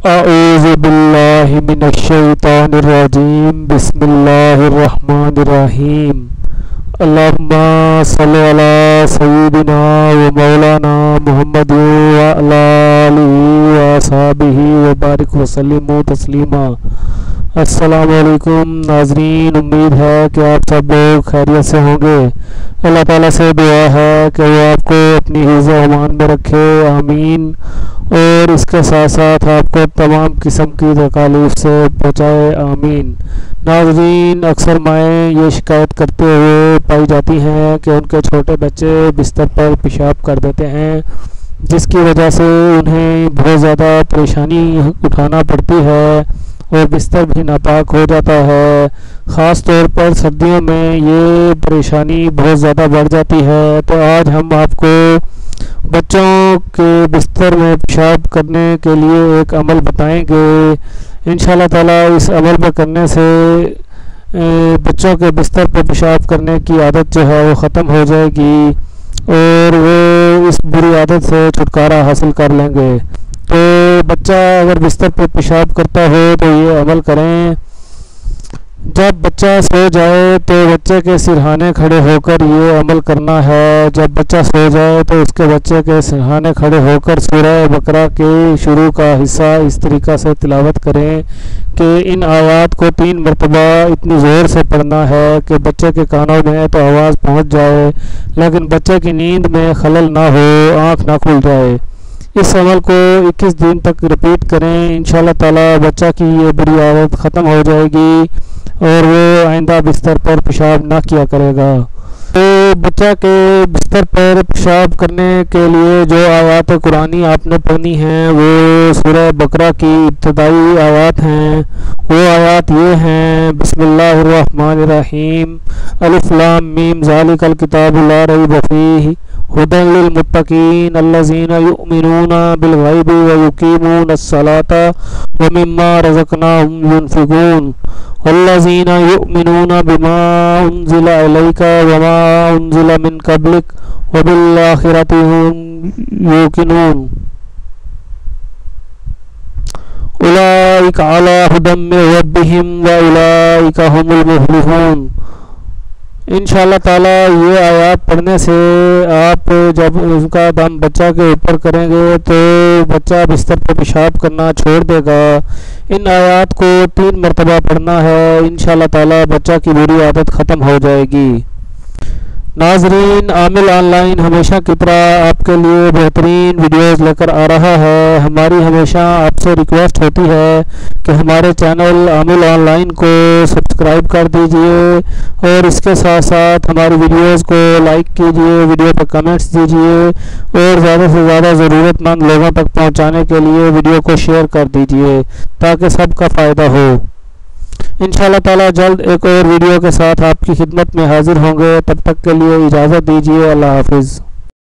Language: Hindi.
अऊज़ु बिल्लाहि मिनश्शैतानिर्रजीम बिस्मिल्लाहिर्रहमानिर्रहीम अल्लाहुम्मा सल्लि अला सय्यिदिना व मौलाना मुहम्मद व अला आलिहि व असहाबिहि व बारिक व सल्लिमु तस्लीमा। अस्सलामु अलैकुम नाज़रीन, उम्मीद है कि आप सब लोग खैरियत से होंगे। अल्लाह ताला से दुआ है कि वो आपको अपनी हिफ़्ज़ अमान में रखे, आमीन। और इसके साथ साथ आपको तमाम किस्म की तकालीफ से बचाए, आमीन। नाज़रीन, अक्सर माएँ ये शिकायत करते हुए पाई जाती हैं कि उनके छोटे बच्चे बिस्तर पर पेशाब कर देते हैं, जिसकी वजह से उन्हें बहुत ज़्यादा परेशानी उठाना पड़ती है और बिस्तर भी नापाक हो जाता है। ख़ास तौर पर सर्दियों में ये परेशानी बहुत ज़्यादा बढ़ जाती है। तो आज हम आपको बच्चों के बिस्तर में पेशाब करने के लिए एक अमल बताएंगे। इंशाल्लाह ताला इस अमल में करने से बच्चों के बिस्तर पर पेशाब करने की आदत जो है वो ख़त्म हो जाएगी और वो इस बुरी आदत से छुटकारा हासिल कर लेंगे। तो बच्चा अगर बिस्तर पर पेशाब करता हो तो ये अमल करें। जब बच्चा सो जाए तो बच्चे के सिरहाने खड़े होकर ये अमल करना है। जब बच्चा सो जाए तो उसके बच्चे के सिरहाने खड़े होकर सूरह बकरा के शुरू का हिस्सा इस तरीक़ा से तिलावत करें कि इन आयात को 3 मरतबा इतनी ज़ोर से पढ़ना है कि बच्चे के कानों में तो आवाज़ पहुंच जाए, लेकिन बच्चे की नींद में खलल ना हो, आँख ना खुल जाए। इस अमल को 21 दिन तक रिपीट करें। इंशाल्लाह ताला बच्चा की ये बुरी आदत ख़त्म हो जाएगी और वो आइंदा बिस्तर पर पेशाब ना किया करेगा। तो बच्चा के बिस्तर पर पेशाब करने के लिए जो आयात कुरानी आपने पढ़नी हैं वो सूरह बकरा की इब्तिदाई आयात हैं। वो आयात ये हैं, बिस्मिल्लाहिर्रहमानिर्रहीम, अलिफ लाम मीम ज़ालिकल किताबु ला रैब फ़ीहि हुदन लिल मुत्तकीन अल्लज़ीना युमिनूना बिल गैबि व युकीमूनस सलाता व मिम्मा रज़क़नाहुम युनफ़िक़ून वल्लज़ीना युमिनूना बिमा उन्ज़िला इलैका व मा उन्ज़िला मिन क़ब्लिक व बिल आखिरति हुम युक़िनून उलाइका अला हुदम मिन रब्बिहिम व उलाइका हुमुल मुफ़्लिहून। इंशाल्लाह ताला ये आयात पढ़ने से आप जब उसका दम बच्चा के ऊपर करेंगे तो बच्चा बिस्तर पर पेशाब करना छोड़ देगा। इन आयात को 3 मरतबा पढ़ना है। इंशाल्लाह ताला बच्चा की बुरी आदत ख़त्म हो जाएगी। नाज़रीन, आमिल ऑनलाइन हमेशा की तरह आपके लिए बेहतरीन वीडियोस लेकर आ रहा है। हमारी हमेशा आपसे रिक्वेस्ट होती है कि हमारे चैनल आमिल ऑनलाइन को सब्सक्राइब कर दीजिए और इसके साथ साथ हमारी वीडियोस को लाइक कीजिए, वीडियो पर कमेंट्स दीजिए और ज़्यादा से ज़्यादा ज़रूरतमंद लोगों तक पहुंचाने के लिए वीडियो को शेयर कर दीजिए ताकि सबका फ़ायदा हो। इंशाल्लाह ताला जल्द एक और वीडियो के साथ आपकी खिदमत में हाजिर होंगे। तब तक के लिए इजाज़त दीजिए। अल्लाह हाफिज़।